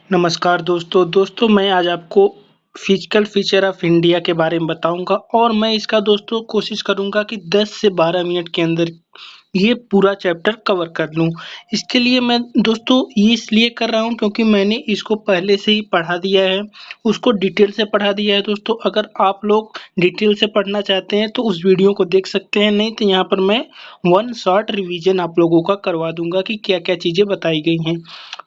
नमस्कार दोस्तों मैं आज आपको फिजिकल फीचर ऑफ इंडिया के बारे में बताऊंगा और मैं इसका दोस्तों कोशिश करूंगा कि 10 से 12 मिनट के अंदर ये पूरा चैप्टर कवर कर लूं। इसके लिए मैं दोस्तों ये इसलिए कर रहा हूं क्योंकि मैंने इसको पहले से ही पढ़ा दिया है, उसको डिटेल से पढ़ा दिया है दोस्तों। अगर आप लोग डिटेल से पढ़ना चाहते हैं तो उस वीडियो को देख सकते हैं, नहीं तो यहाँ पर मैं वन शॉट रिवीजन आप लोगों का करवा दूंगा कि क्या-क्या चीज़ें बताई गई हैं।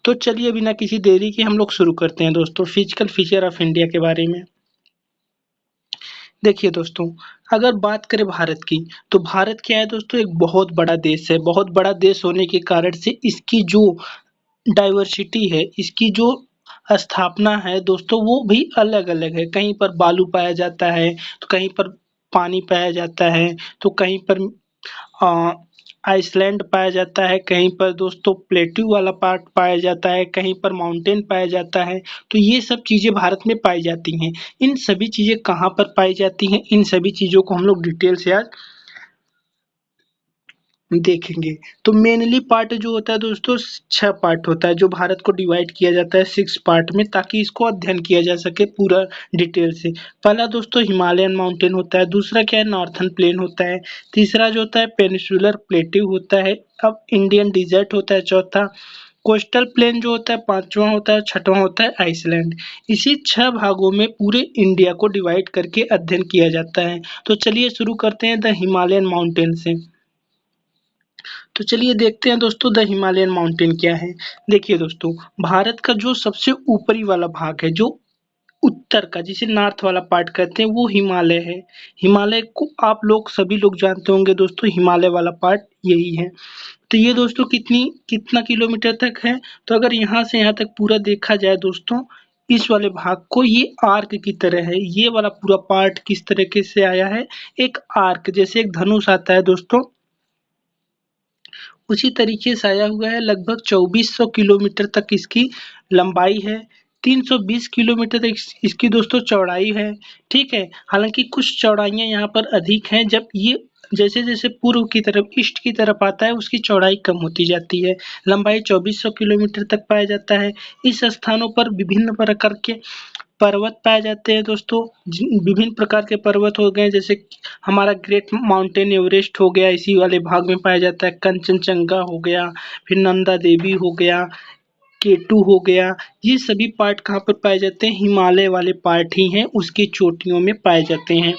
तो चलिए बिना किसी देरी के हम लोग शुरू करते हैं दोस्तों फिजिकल फीचर ऑफ इंडिया के बारे में। देखिए दोस्तों, अगर बात करें भारत की, तो भारत क्या है दोस्तों, एक बहुत बड़ा देश है। बहुत बड़ा देश होने के कारण से इसकी जो डाइवर्सिटी है, इसकी जो स्थापना है दोस्तों, वो भी अलग-अलग है। कहीं पर बालू पाया जाता है, तो कहीं पर पानी पाया जाता है, तो कहीं पर अ, आइसलैंड पाया जाता है, कहीं पर दोस्तों प्लेट्यू वाला पार्ट पाया जाता है, कहीं पर माउंटेन पाया जाता है। तो ये सब चीज़ें भारत में पाई जाती हैं। इन सभी चीज़ें कहाँ पर पाई जाती हैं, इन सभी चीज़ों को हम लोग डिटेल से आज देखेंगे। तो मेनली पार्ट जो होता है दोस्तों 6 पार्ट होता है, जो भारत को डिवाइड किया जाता है 6 पार्ट में, ताकि इसको अध्ययन किया जा सके पूरा डिटेल से। पहला दोस्तों हिमालयन माउंटेन होता है, दूसरा क्या है नॉर्थर्न प्लेन होता है, तीसरा जो होता है पेनिनसुलर प्लेट्यू होता है, अब इंडियन डिजर्ट होता है चौथा, कोस्टल प्लेन जो होता है पाँचवां होता है, छठवां होता है आइसलैंड। इसी 6 भागों में पूरे इंडिया को डिवाइड करके अध्ययन किया जाता है। तो चलिए शुरू करते हैं द हिमालयन माउंटेन से। तो चलिए देखते हैं दोस्तों द हिमालयन माउंटेन क्या है। देखिए दोस्तों, भारत का जो सबसे ऊपरी वाला भाग है, जो उत्तर का जिसे नॉर्थ वाला पार्ट कहते हैं, वो हिमालय है। हिमालय को आप लोग सभी लोग जानते होंगे दोस्तों, हिमालय वाला पार्ट यही है। तो ये दोस्तों कितना किलोमीटर तक है, तो अगर यहाँ से यहाँ तक पूरा देखा जाए दोस्तों, इस वाले भाग को ये आर्क की तरह है। ये वाला पूरा पार्ट किस तरीके से आया है, एक आर्क जैसे एक धनुष आता है दोस्तों, उसी तरीके से आया हुआ है। लगभग 2400 किलोमीटर तक इसकी लंबाई है, 320 किलोमीटर तक इसकी दोस्तों चौड़ाई है। ठीक है, हालांकि कुछ चौड़ाइयाँ यहाँ पर अधिक हैं। जब ये जैसे जैसे पूर्व की तरफ ईस्ट की तरफ आता है, उसकी चौड़ाई कम होती जाती है। लंबाई 2400 किलोमीटर तक पाया जाता है। इस स्थानों पर विभिन्न प्रकार के पर्वत पाए जाते हैं दोस्तों। विभिन्न प्रकार के पर्वत हो गए, जैसे हमारा ग्रेट माउंटेन एवरेस्ट हो गया, इसी वाले भाग में पाया जाता है। कंचनजंगा हो गया, फिर नंदा देवी हो गया, केटू हो गया। ये सभी पार्ट कहाँ पर पाए जाते हैं, हिमालय वाले पार्ट ही हैं, उसकी चोटियों में पाए जाते हैं।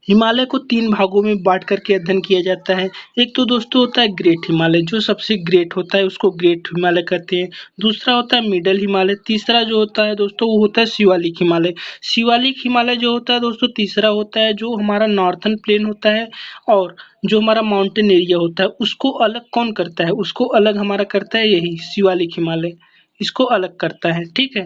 हिमालय को 3 भागों में बाँट करके अध्ययन किया जाता है। एक तो दोस्तों होता है ग्रेट हिमालय, जो सबसे ग्रेट होता है उसको ग्रेट हिमालय कहते हैं। दूसरा होता है मिडल हिमालय, तीसरा जो होता है दोस्तों वो होता है शिवालिक हिमालय। शिवालिक हिमालय जो होता है दोस्तों तीसरा होता है, जो हमारा नॉर्थर्न प्लेन होता है, और जो हमारा माउंटेन एरिया होता है उसको अलग कौन करता है, उसको अलग हमारा करता है यही शिवालिक हिमालय, इसको अलग करता है। ठीक है,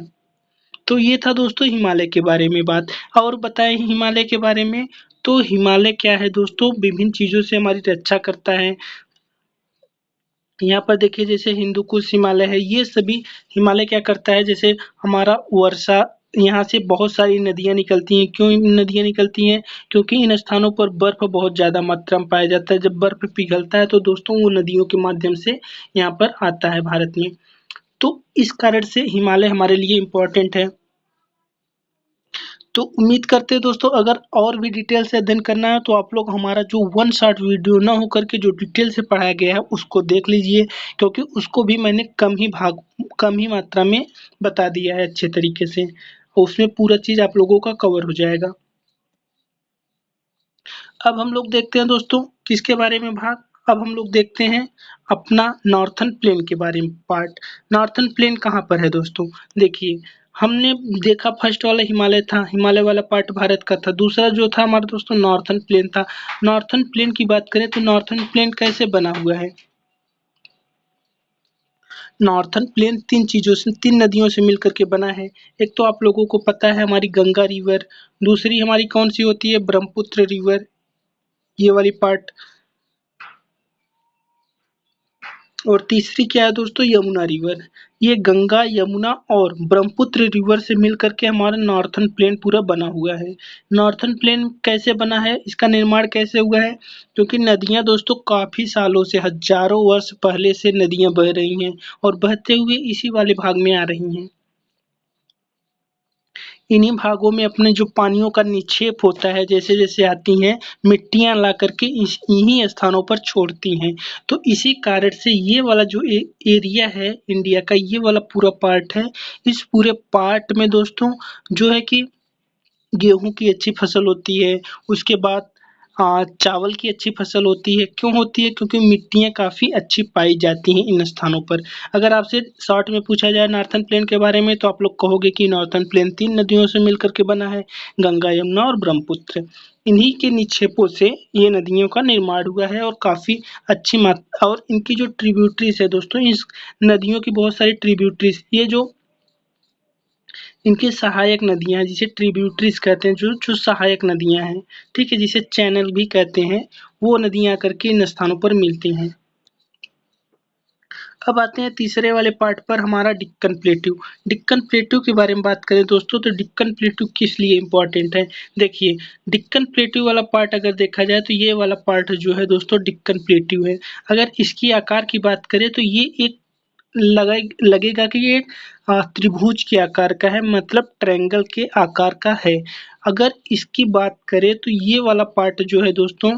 तो ये था दोस्तों हिमालय के बारे में बात। और बताएं हिमालय के बारे में, तो हिमालय क्या है दोस्तों, विभिन्न चीज़ों से हमारी रक्षा करता है। यहाँ पर देखिए जैसे हिंदू कुश हिमालय है, ये सभी हिमालय क्या करता है, जैसे हमारा वर्षा, यहाँ से बहुत सारी नदियाँ निकलती हैं। क्यों नदियाँ निकलती हैं, क्योंकि इन स्थानों पर बर्फ बहुत ज़्यादा मात्रा में पाया जाता है। जब बर्फ पिघलता है तो दोस्तों वो नदियों के माध्यम से यहाँ पर आता है भारत में। तो इस कारण से हिमालय हमारे लिए इम्पोर्टेंट है। तो उम्मीद करते हैं दोस्तों, अगर और भी डिटेल से अध्ययन करना है तो आप लोग हमारा जो वन शॉट वीडियो ना हो करके जो डिटेल से पढ़ाया गया है उसको देख लीजिए, क्योंकि उसको भी मैंने कम ही मात्रा में बता दिया है अच्छे तरीके से। उसमें पूरा चीज़ आप लोगों का कवर हो जाएगा। अब हम लोग देखते हैं दोस्तों किसके बारे में भाग, अब हम लोग देखते हैं अपना नॉर्थर्न प्लेन के बारे में पार्ट। नॉर्थर्न प्लेन कहाँ पर है दोस्तों, देखिए हमने देखा फर्स्ट वाला हिमालय था, हिमालय वाला पार्ट भारत का था। दूसरा जो था हमारा दोस्तों नॉर्थर्न प्लेन था। नॉर्थर्न प्लेन की बात करें तो नॉर्थर्न प्लेन कैसे बना हुआ है, नॉर्थर्न प्लेन 3 चीज़ों से, 3 नदियों से मिलकर के बना है। एक तो आप लोगों को पता है हमारी गंगा रिवर, दूसरी हमारी कौन सी होती है ब्रह्मपुत्र रिवर, ये वाली पार्ट, और तीसरी क्या है दोस्तों, यमुना रिवर। ये गंगा, यमुना और ब्रह्मपुत्र रिवर से मिल करके हमारा नॉर्थर्न प्लेन पूरा बना हुआ है। नॉर्थर्न प्लेन कैसे बना है, इसका निर्माण कैसे हुआ है? क्योंकि नदियां दोस्तों काफी सालों से, हजारों वर्ष पहले से नदियां बह रही हैं और बहते हुए इसी वाले भाग में आ रही हैं। इन्हीं भागों में अपने जो पानियों का निक्षेप होता है, जैसे जैसे आती हैं मिट्टियां ला करके इन्हीं स्थानों पर छोड़ती हैं। तो इसी कारण से ये वाला जो एरिया है इंडिया का, ये वाला पूरा पार्ट है। इस पूरे पार्ट में दोस्तों जो है कि गेहूँ की अच्छी फसल होती है, उसके बाद चावल की अच्छी फसल होती है। क्यों होती है? क्योंकि मिट्टियाँ काफ़ी अच्छी पाई जाती हैं इन स्थानों पर। अगर आपसे शॉर्ट में पूछा जाए नॉर्थर्न प्लेन के बारे में, तो आप लोग कहोगे कि नॉर्थर्न प्लेन 3 नदियों से मिल कर के बना है, गंगा, यमुना और ब्रह्मपुत्र। इन्हीं के निक्षेपों से ये नदियों का निर्माण हुआ है और काफ़ी अच्छी और इनकी जो ट्रिब्यूटरीज़ है दोस्तों, इस नदियों की बहुत सारी ट्रिब्यूटरीज़, ये जो इनकी सहायक नदियाँ हैं, जिसे ट्रिब्यूटरीज कहते हैं, जो जो सहायक नदियाँ हैं, ठीक है, जिसे चैनल भी कहते हैं, वो नदियाँ आकर के इन स्थानों पर मिलती हैं। अब आते हैं तीसरे वाले पार्ट पर, हमारा डिक्कन प्लेट्यू। डिक्कन प्लेट्यू के बारे में बात करें दोस्तों, तो डिक्कन प्लेट्यू किस लिए इम्पोर्टेंट है? देखिए, डिक्कन प्लेट्यू वाला पार्ट अगर देखा जाए तो ये वाला पार्ट जो है दोस्तों डिक्कन प्लेट्यू है। अगर इसकी आकार की बात करें तो ये एक लगेगा कि ये त्रिभुज के आकार का है, मतलब ट्रायंगल के आकार का है। अगर इसकी बात करें तो ये वाला पार्ट जो है दोस्तों,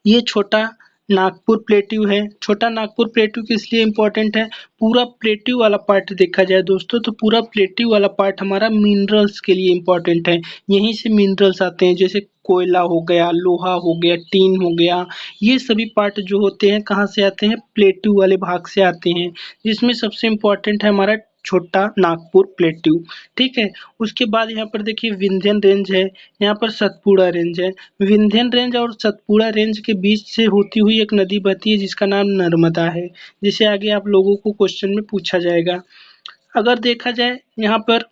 ये छोटा नागपुर प्लेट्यू है। छोटा नागपुर प्लेट्यू किस लिए इम्पोर्टेंट है? पूरा प्लेट्यू वाला पार्ट देखा जाए दोस्तों, तो पूरा प्लेट्यू वाला पार्ट हमारा मिनरल्स के लिए इम्पोर्टेंट है। यहीं से मिनरल्स आते हैं, जैसे कोयला हो गया, लोहा हो गया, टीन हो गया। ये सभी पार्ट जो होते हैं कहाँ से आते हैं? प्लेट्यू वाले भाग से आते हैं, जिसमें सबसे इम्पोर्टेंट है हमारा छोटा नागपुर प्लेट्यू। ठीक है, उसके बाद यहाँ पर देखिए विंध्यन रेंज है, यहाँ पर सतपुड़ा रेंज है। विंध्यन रेंज और सतपुड़ा रेंज के बीच से होती हुई एक नदी बहती है जिसका नाम नर्मदा है, जिसे आगे आप लोगों को क्वेश्चन में पूछा जाएगा। अगर देखा जाए यहाँ पर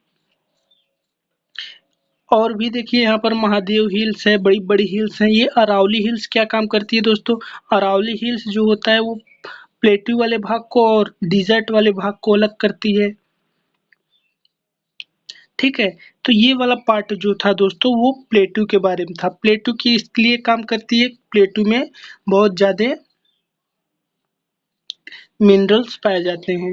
और भी देखिए, यहाँ पर महादेव हिल्स है, बड़ी बड़ी हिल्स हैं। ये अरावली हिल्स क्या काम करती है दोस्तों? अरावली हिल्स जो होता है वो प्लेट्यू वाले भाग को और डिजर्ट वाले भाग को अलग करती है। ठीक है, तो ये वाला पार्ट जो था दोस्तों वो प्लेट्यू के बारे में था। प्लेट्यू की इसलिए काम करती है, प्लेट्यू में बहुत ज्यादा मिनरल्स पाए जाते हैं।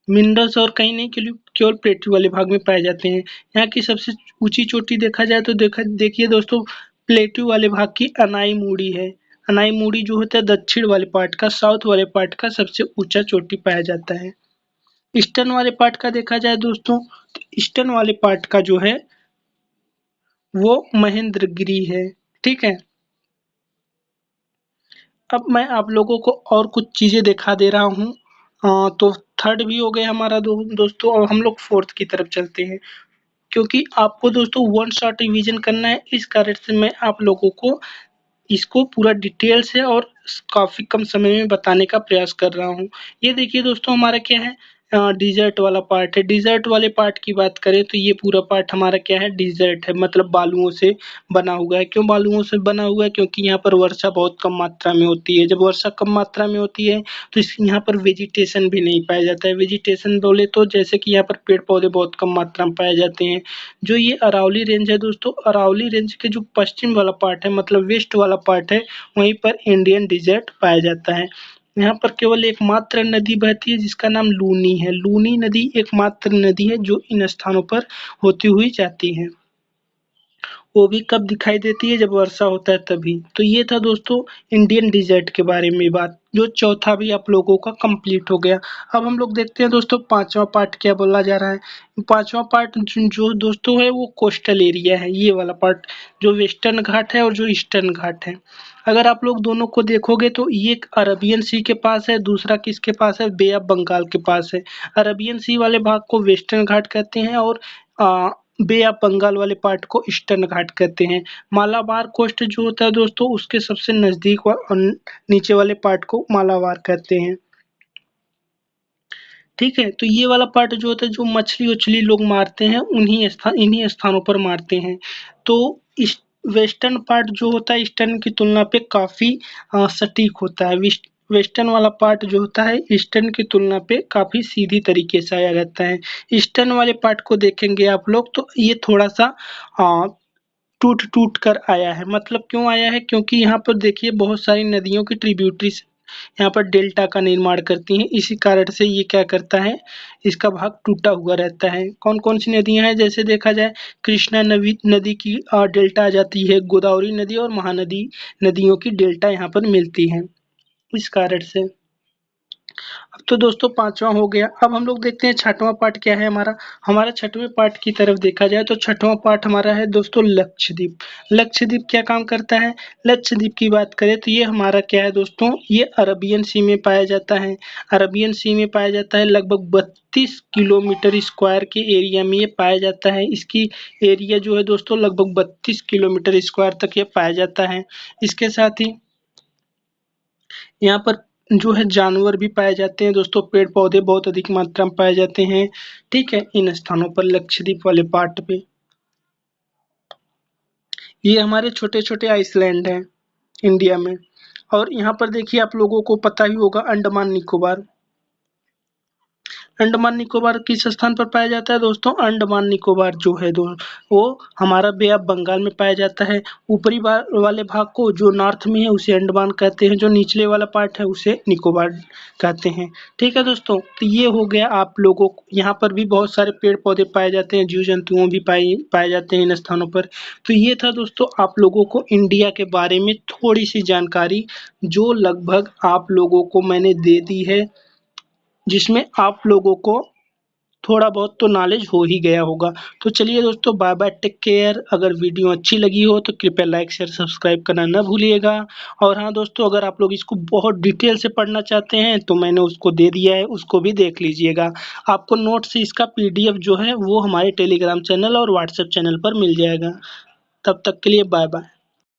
मिनरल्स और कहीं नहीं, केवल प्लेट्यू वाले भाग में पाए जाते हैं। यहाँ की सबसे ऊंची चोटी देखा जाए तो देखिए दोस्तों, प्लेट्यू वाले भाग की अनाई मूड़ी है। अनाई मूड़ी जो होता है दक्षिण वाले पार्ट का, साउथ वाले पार्ट का सबसे ऊंचा चोटी पाया जाता है। ईस्टर्न वाले पार्ट का देखा जाए दोस्तों, तो ईस्टर्न वाले पार्ट का जो है वो महेंद्रगिरी है। ठीक है, अब मैं आप लोगों को और कुछ चीजें दिखा दे रहा हूँ। तो थर्ड भी हो गया हमारा दोस्तों, और हम लोग फोर्थ की तरफ चलते हैं। क्योंकि आपको दोस्तों वन शॉट रिवीजन करना है, इस कारण से मैं आप लोगों को इसको पूरा डिटेल से और काफी कम समय में बताने का प्रयास कर रहा हूँ। ये देखिए दोस्तों, हमारा क्या है, डिजर्ट वाला पार्ट है। डिजर्ट वाले पार्ट की बात करें तो ये पूरा पार्ट हमारा क्या है, डिजर्ट है, मतलब बालुओं से बना हुआ है। क्यों बालुओं से बना हुआ है? क्योंकि यहाँ पर वर्षा बहुत कम मात्रा में होती है। जब वर्षा कम मात्रा में होती है तो इस यहाँ पर वेजिटेशन भी नहीं पाया जाता है। वेजिटेशन बोले तो जैसे कि यहाँ पर पेड़ पौधे बहुत कम मात्रा में पाए जाते हैं। जो ये अरावली रेंज है दोस्तों, अरावली रेंज के जो पश्चिम वाला पार्ट है, मतलब वेस्ट वाला पार्ट है, वहीं पर इंडियन डिजर्ट पाया जाता है। यहाँ पर केवल एकमात्र नदी बहती है जिसका नाम लूनी है। लूनी नदी एकमात्र नदी है जो इन स्थानों पर होती हुई जाती है। वो भी कब दिखाई देती है? जब वर्षा होता है तभी। तो ये था दोस्तों इंडियन डिजर्ट के बारे में बात, जो चौथा भी आप लोगों का कंप्लीट हो गया। अब हम लोग देखते हैं दोस्तों पांचवा पार्ट क्या बोला जा रहा है। पांचवा पार्ट जो दोस्तों है वो कोस्टल एरिया है, ये वाला पार्ट जो वेस्टर्न घाट है और जो ईस्टर्न घाट है। अगर आप लोग दोनों को देखोगे तो ये एक अरबियन सी के पास है, दूसरा किसके पास है? बे ऑफ बंगाल के पास है। अरबियन सी वाले भाग को वेस्टर्न घाट कहते हैं और बे ऑफ बंगाल वाले पार्ट को ईस्टर्न घाट कहते हैं। मालाबार कोस्ट जो होता है दोस्तों, उसके सबसे नजदीक नीचे वाले पार्ट को मालाबार कहते हैं। ठीक है, तो ये वाला पार्ट जो होता है, जो मछली उछली लोग मारते हैं इन्हीं स्थानों पर मारते हैं। तो इस वेस्टर्न पार्ट जो होता है ईस्टर्न की तुलना पे काफी सटीक होता है। वेस्टर्न वाला पार्ट जो होता है ईस्टर्न की तुलना पे काफ़ी सीधी तरीके से आया रहता है। ईस्टर्न वाले पार्ट को देखेंगे आप लोग तो ये थोड़ा-सा अ, टूट-टूट कर आया है। मतलब क्यों आया है? क्योंकि यहाँ पर देखिए बहुत सारी नदियों की ट्रिब्यूटरीज़ यहाँ पर डेल्टा का निर्माण करती हैं। इसी कारण से ये क्या करता है, इसका भाग टूटा हुआ रहता है। कौन-कौन सी नदियाँ हैं? जैसे देखा जाए कृष्णा नवी नदी की डेल्टा आ जाती है, गोदावरी नदी और महानदी नदियों की डेल्टा यहाँ पर मिलती हैं, इस कारण से। अब तो दोस्तों 5वां हो गया। अब हम लोग देखते हैं 6वां पार्ट क्या है हमारा। हमारा 6वें पार्ट की तरफ देखा जाए तो 6वां पार्ट हमारा है दोस्तों लक्षद्वीप। लक्षद्वीप क्या काम करता है? लक्षद्वीप की बात करें तो ये हमारा क्या है दोस्तों, ये अरबियन सी में पाया जाता है। अरबियन सी में पाया जाता है, लगभग 32 किलोमीटर स्क्वायर के एरिया में ये पाया जाता है। इसकी एरिया जो है दोस्तों लगभग 32 किलोमीटर स्क्वायर तक ये पाया जाता है। इसके साथ ही यहाँ पर जो है जानवर भी पाए जाते हैं दोस्तों, पेड़-पौधे बहुत अधिक मात्रा में पाए जाते हैं, ठीक है? इन स्थानों पर लक्षद्वीप वाले पार्ट पे। ये हमारे छोटे-छोटे आइसलैंड हैं इंडिया में। और यहाँ पर देखिए आप लोगों को पता ही होगा अंडमान निकोबार। अंडमान निकोबार किस स्थान पर पाया जाता है दोस्तों? अंडमान निकोबार जो है वो हमारा बे ऑफ बंगाल में पाया जाता है। ऊपरी वाले भाग को जो नॉर्थ में है उसे अंडमान कहते हैं, जो निचले वाला पार्ट है उसे निकोबार कहते हैं। ठीक है दोस्तों, तो ये हो गया आप लोगों को। यहाँ पर भी बहुत सारे पेड़ पौधे पाए जाते हैं, जीव जंतुओं भी पाए पाए जाते हैं इन स्थानों पर। तो ये था दोस्तों आप लोगों को इंडिया के बारे में थोड़ी सी जानकारी, जो लगभग आप लोगों को मैंने दे दी है, जिसमें आप लोगों को थोड़ा बहुत तो नॉलेज हो ही गया होगा। तो चलिए दोस्तों, बाय बाय, टेक केयर। अगर वीडियो अच्छी लगी हो तो कृपया लाइक शेयर सब्सक्राइब करना न भूलिएगा। और हाँ दोस्तों, अगर आप लोग इसको बहुत डिटेल से पढ़ना चाहते हैं तो मैंने उसको दे दिया है, उसको भी देख लीजिएगा। आपको नोट्स इसका पीडीएफ जो है वो हमारे टेलीग्राम चैनल और व्हाट्सएप चैनल पर मिल जाएगा। तब तक के लिए बाय बाय।